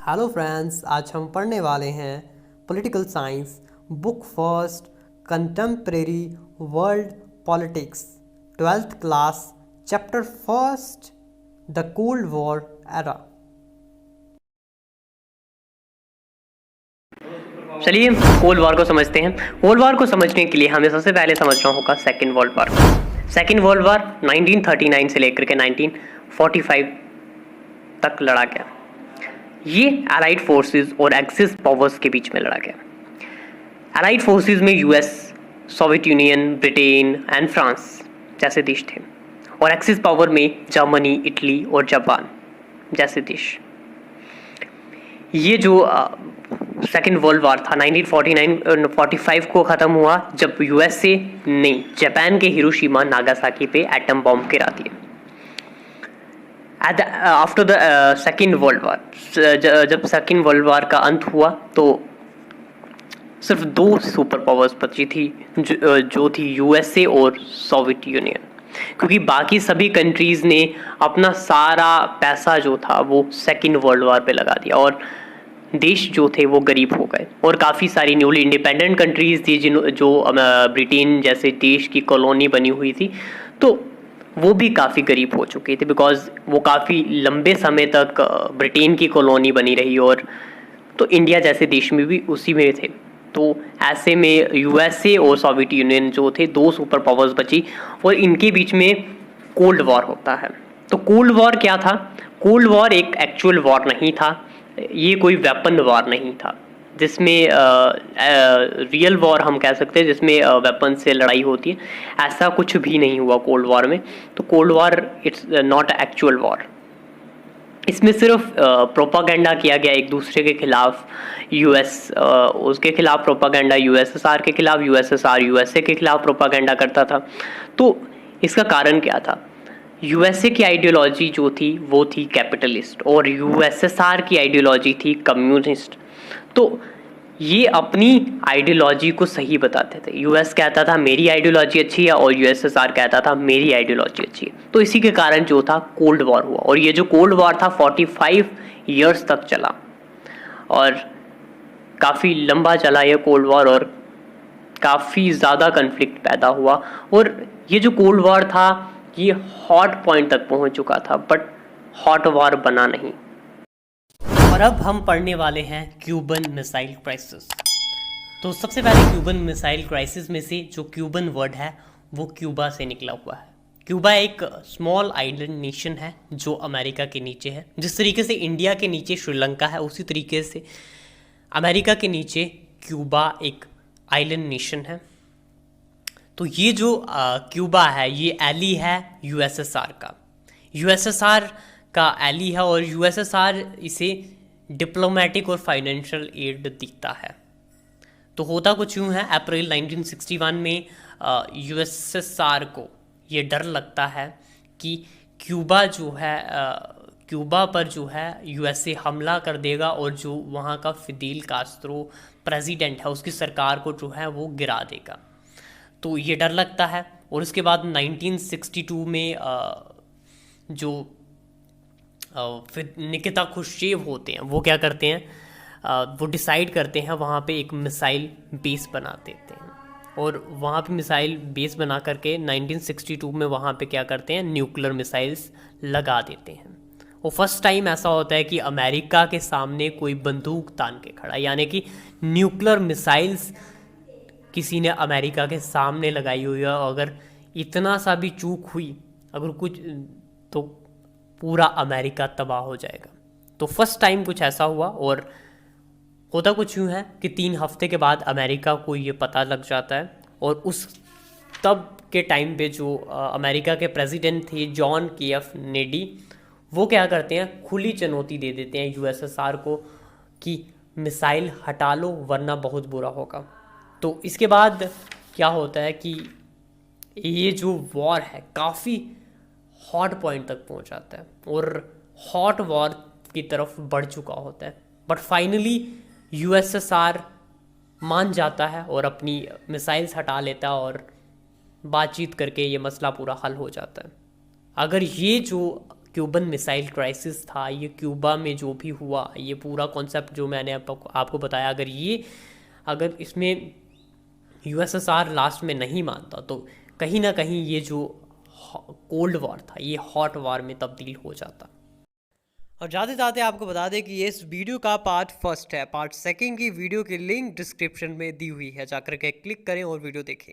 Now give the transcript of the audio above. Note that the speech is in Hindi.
हेलो फ्रेंड्स, आज हम पढ़ने वाले हैं political science book first contemporary world politics 12th class chapter first the cold war era. चलिए कोल्ड वॉर को समझते हैं। कोल्ड वॉर को समझने के लिए हमें सबसे पहले समझना होगा second world war. Second world war 1939 से लेकर के 1945 तक लड़ा गया। ये अलाइड फोर्सेस और एक्सिस पावर्स के बीच में लड़ा गया। अलाइड फोर्सेस में US, Soviet union, Britain and France जैसे देश थे, और एक्सिस पावर में जर्मनी, इटली और जापान जैसे देश। ये जो सेकेंड वर्ल्ड वॉर था 1945 को ख़त्म हुआ जब यूएसए ने जापान के हिरोशिमा नागासाकी पे एटम बॉम्ब गिरा दिए। After the second world war, जब सेकेंड वर्ल्ड वॉर का अंत हुआ तो सिर्फ दो सुपर पावर्स बची थी, जो थी यूएसए और सोवियत यूनियन, क्योंकि बाकी सभी कंट्रीज़ ने अपना सारा पैसा जो था वो सेकेंड वर्ल्ड वॉर पे लगा दिया और देश जो थे वो गरीब हो गए। और काफ़ी सारी न्यूली इंडिपेंडेंट कंट्रीज़ थी जो ब्रिटेन जैसे देश की कॉलोनी बनी हुई थी, तो वो भी काफ़ी गरीब हो चुके थे, बिकॉज वो काफ़ी लंबे समय तक ब्रिटेन की कॉलोनी बनी रही, और तो इंडिया जैसे देश में भी उसी में थे। तो ऐसे में यूएसए और सोवियत यूनियन जो थे दो सुपर पावर्स बची, और इनके बीच में कोल्ड वॉर होता है। तो कोल्ड वॉर क्या था? कोल्ड वॉर एक एक्चुअल वॉर नहीं था, ये कोई वेपन वॉर नहीं था जिसमें रियल वॉर हम कह सकते हैं, जिसमें वेपन से लड़ाई होती है। ऐसा कुछ भी नहीं हुआ कोल्ड वॉर में। तो cold war it's not actual war. इसमें सिर्फ प्रोपागेंडा किया गया एक दूसरे के खिलाफ। यूएस उसके खिलाफ प्रोपागेंडा, यूएसएसआर के खिलाफ, यूएसएसआर यूएसए के खिलाफ प्रोपागेंडा करता था। तो इसका कारण क्या था? यूएसए की आइडियोलॉजी जो थी वो थी कैपिटलिस्ट, और यूएसएसआर की आइडियोलॉजी थी कम्युनिस्ट। तो ये अपनी आइडियोलॉजी को सही बताते थे। यूएस कहता था मेरी आइडियोलॉजी अच्छी है, और यूएसएसआर कहता था मेरी आइडियोलॉजी अच्छी है। तो इसी के कारण जो था कोल्ड वॉर हुआ, और ये जो कोल्ड वॉर था 45 ईयर्स तक चला, और काफ़ी लंबा चला ये कोल्ड वॉर, और काफ़ी ज़्यादा कन्फ्लिक्ट पैदा हुआ। और ये जो कोल्ड वॉर था ये हॉट पॉइंट तक पहुंच चुका था, बट हॉट वॉर बना नहीं। और अब हम पढ़ने वाले हैं क्यूबन मिसाइल क्राइसिस। तो सबसे पहले क्यूबन मिसाइल क्राइसिस में से जो क्यूबन वर्ड है वो क्यूबा से निकला हुआ है। क्यूबा एक स्मॉल आइलैंड नेशन है जो अमेरिका के नीचे है। जिस तरीके से इंडिया के नीचे श्रीलंका है, उसी तरीके से अमेरिका के नीचे क्यूबा एक आइलैंड नेशन है। तो ये जो क्यूबा है ये एली है यूएसएसआर का। यूएसएसआर का एली है, और यूएसएसआर इसे डिप्लोमेटिक और फाइनेंशियल एड देता है। तो होता कुछ यूँ है, अप्रैल 1961 में यूएसएसआर को ये डर लगता है कि क्यूबा जो है क्यूबा पर जो है यूएसए हमला कर देगा, और जो वहाँ का फिदेल कास्त्रो प्रेसिडेंट है उसकी सरकार को जो है वो गिरा देगा। तो ये डर लगता है। और उसके बाद 1962 में जो फिर निकिता खुश्चेव होते हैं वो क्या करते हैं, वो डिसाइड करते हैं वहाँ पे एक मिसाइल बेस बना देते हैं, और वहाँ पे मिसाइल बेस बना करके 1962 में वहाँ पे क्या करते हैं, न्यूक्लियर मिसाइल्स लगा देते हैं। और फर्स्ट टाइम ऐसा होता है कि अमेरिका के सामने कोई बंदूक तान के खड़ा, यानी कि न्यूक्लियर मिसाइल्स किसी ने अमेरिका के सामने लगाई हुई है। अगर इतना सा भी चूक हुई अगर कुछ, तो पूरा अमेरिका तबाह हो जाएगा। तो फर्स्ट टाइम कुछ ऐसा हुआ। और होता कुछ यूँ है कि 3 हफ्ते के बाद अमेरिका को ये पता लग जाता है, और उस तब के टाइम पे जो अमेरिका के प्रेसिडेंट थे जॉन के.एफ. नेडी, वो क्या करते हैं, खुली चुनौती दे देते हैं यूएसएसआर को कि मिसाइल हटा लो वरना बहुत बुरा होगा। तो इसके बाद क्या होता है कि ये जो वॉर है काफ़ी हॉट पॉइंट तक पहुंच जाता है, और हॉट वॉर की तरफ बढ़ चुका होता है। बट फाइनली यूएसएसआर मान जाता है और अपनी मिसाइल्स हटा लेता है, और बातचीत करके ये मसला पूरा हल हो जाता है। अगर ये जो क्यूबन मिसाइल क्राइसिस था, ये क्यूबा में जो भी हुआ, ये पूरा कॉन्सेप्ट जो मैंने आपको बताया, अगर इसमें यूएसएसआर लास्ट में नहीं मानता तो कहीं ना कहीं ये जो कोल्ड वॉर था ये हॉट वॉर में तब्दील हो जाता। और जाते जाते आपको बता दें कि ये इस वीडियो का पार्ट फर्स्ट है, पार्ट सेकंड की वीडियो की लिंक डिस्क्रिप्शन में दी हुई है, जाकर के क्लिक करें और वीडियो देखें।